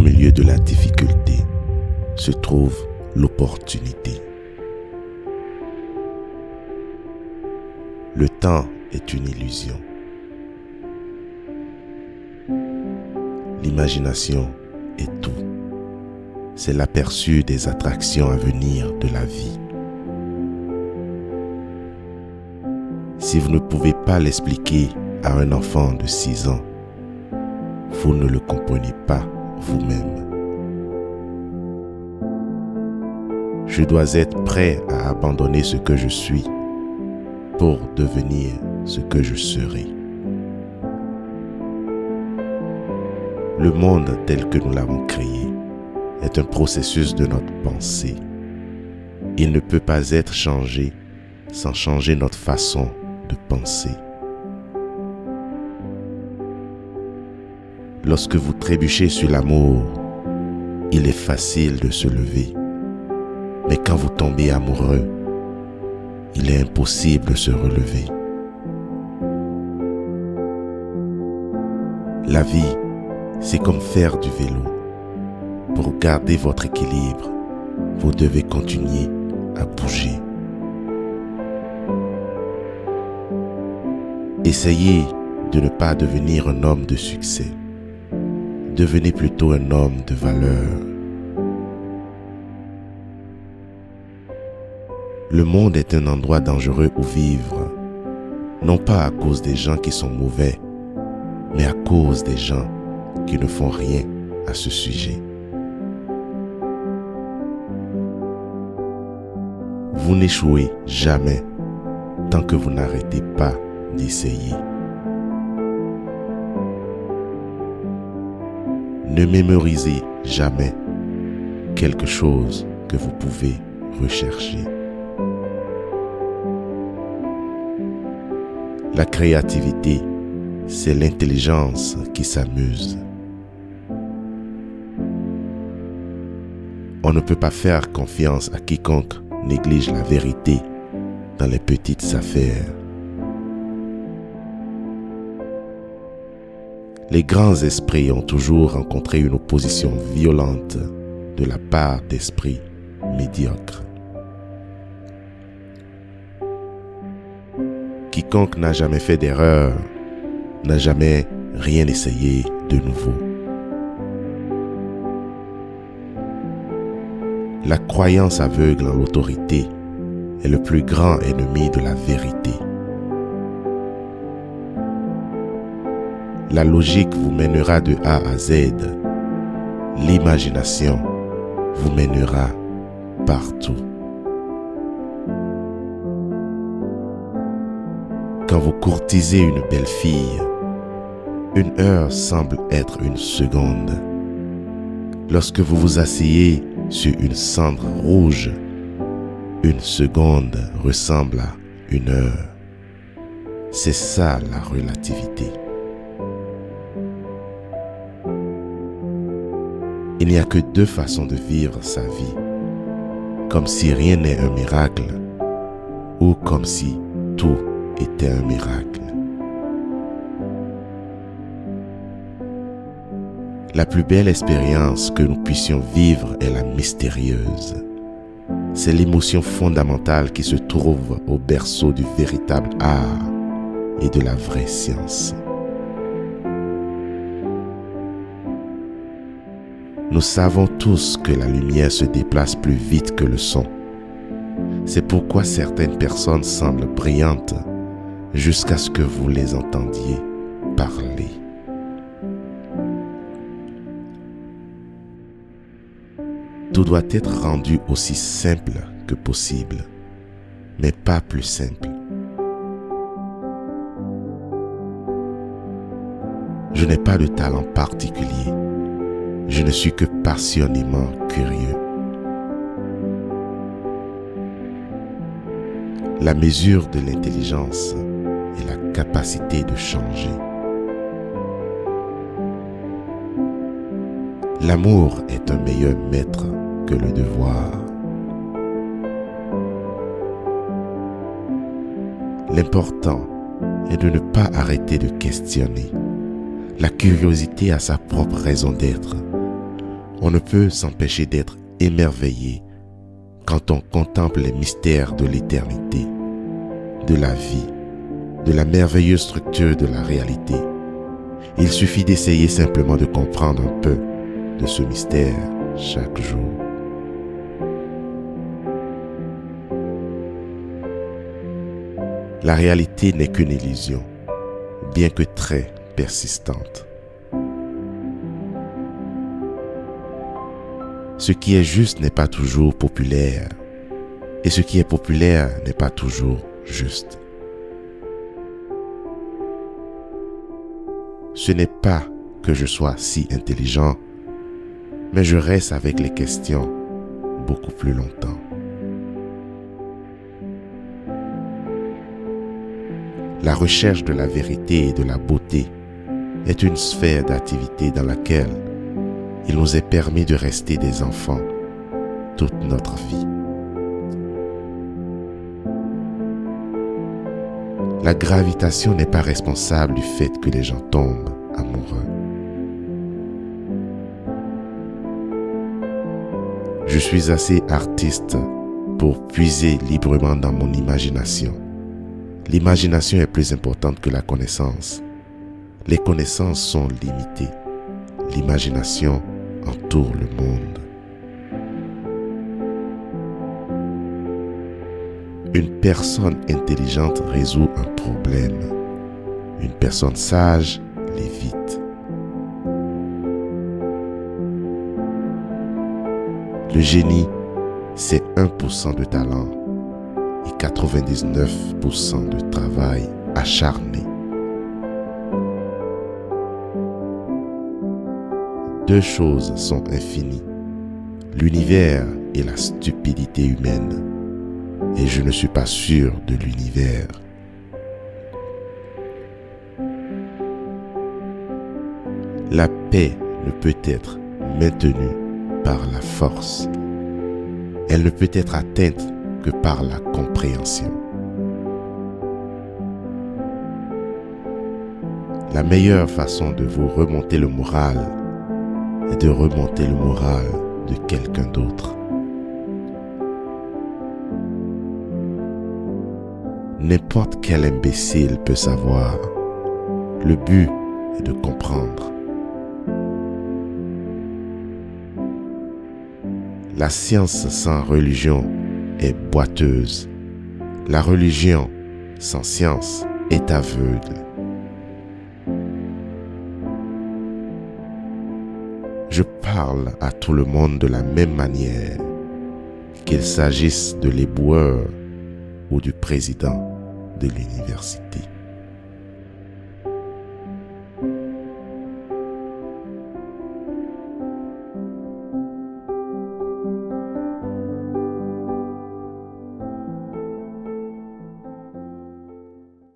milieu de la difficulté se trouve l'opportunité. Le temps est une illusion. L'imagination est tout. C'est l'aperçu des attractions à venir de la vie. Si vous ne pouvez pas l'expliquer à un enfant de 6 ans, vous ne le comprenez pas vous-même. Je dois être prêt à abandonner ce que je suis pour devenir ce que je serai. Le monde tel que nous l'avons créé est un processus de notre pensée. Il ne peut pas être changé sans changer notre façon de penser. Lorsque vous trébuchez sur l'amour, il est facile de se lever. Mais quand vous tombez amoureux, il est impossible de se relever. La vie, c'est comme faire du vélo. Pour garder votre équilibre, vous devez continuer à bouger. Essayez de ne pas devenir un homme de succès. Devenez plutôt un homme de valeur. Le monde est un endroit dangereux où vivre, non pas à cause des gens qui sont mauvais, mais à cause des gens qui ne font rien à ce sujet. Vous n'échouez jamais tant que vous n'arrêtez pas d'essayer. Ne mémorisez jamais quelque chose que vous pouvez rechercher. La créativité, c'est l'intelligence qui s'amuse. On ne peut pas faire confiance à quiconque néglige la vérité dans les petites affaires. Les grands esprits ont toujours rencontré une opposition violente de la part d'esprits médiocres. Quiconque n'a jamais fait d'erreur n'a jamais rien essayé de nouveau. La croyance aveugle en l'autorité est le plus grand ennemi de la vérité. La logique vous mènera de A à Z. L'imagination vous mènera partout. Quand vous courtisez une belle fille, 1 heure semble être une seconde. Lorsque vous vous asseyez sur une cendre rouge, 1 seconde ressemble à 1 heure. C'est ça la relativité. Il n'y a que 2 façons de vivre sa vie, comme si rien n'est un miracle, ou comme si tout était un miracle. La plus belle expérience que nous puissions vivre est la mystérieuse. C'est l'émotion fondamentale qui se trouve au berceau du véritable art et de la vraie science. Nous savons tous que la lumière se déplace plus vite que le son. C'est pourquoi certaines personnes semblent brillantes jusqu'à ce que vous les entendiez parler. Tout doit être rendu aussi simple que possible, mais pas plus simple. Je n'ai pas de talent particulier. Je ne suis que passionnément curieux. La mesure de l'intelligence est la capacité de changer. L'amour est un meilleur maître que le devoir. L'important est de ne pas arrêter de questionner. La curiosité a sa propre raison d'être. On ne peut s'empêcher d'être émerveillé quand on contemple les mystères de l'éternité, de la vie, de la merveilleuse structure de la réalité. Il suffit d'essayer simplement de comprendre un peu de ce mystère chaque jour. La réalité n'est qu'une illusion, bien que très persistante. Ce qui est juste n'est pas toujours populaire, et ce qui est populaire n'est pas toujours juste. Ce n'est pas que je sois si intelligent, mais je reste avec les questions beaucoup plus longtemps. La recherche de la vérité et de la beauté est une sphère d'activité dans laquelle il nous est permis de rester des enfants toute notre vie. La gravitation n'est pas responsable du fait que les gens tombent amoureux. Je suis assez artiste pour puiser librement dans mon imagination. L'imagination est plus importante que la connaissance. Les connaissances sont limitées. L'imagination entoure le monde. Une personne intelligente résout un problème. Une personne sage l'évite. Le génie, c'est 1% de talent et 99% de travail acharné. Deux choses sont infinies, l'univers et la stupidité humaine. Et je ne suis pas sûr de l'univers. La paix ne peut être maintenue par la force. Elle ne peut être atteinte que par la compréhension. La meilleure façon de vous remonter le moral est de remonter le moral de quelqu'un d'autre. N'importe quel imbécile peut savoir. Le but est de comprendre. La science sans religion est boiteuse. La religion sans science est aveugle. Je parle à tout le monde de la même manière, qu'il s'agisse de l'éboueur ou du président de l'université.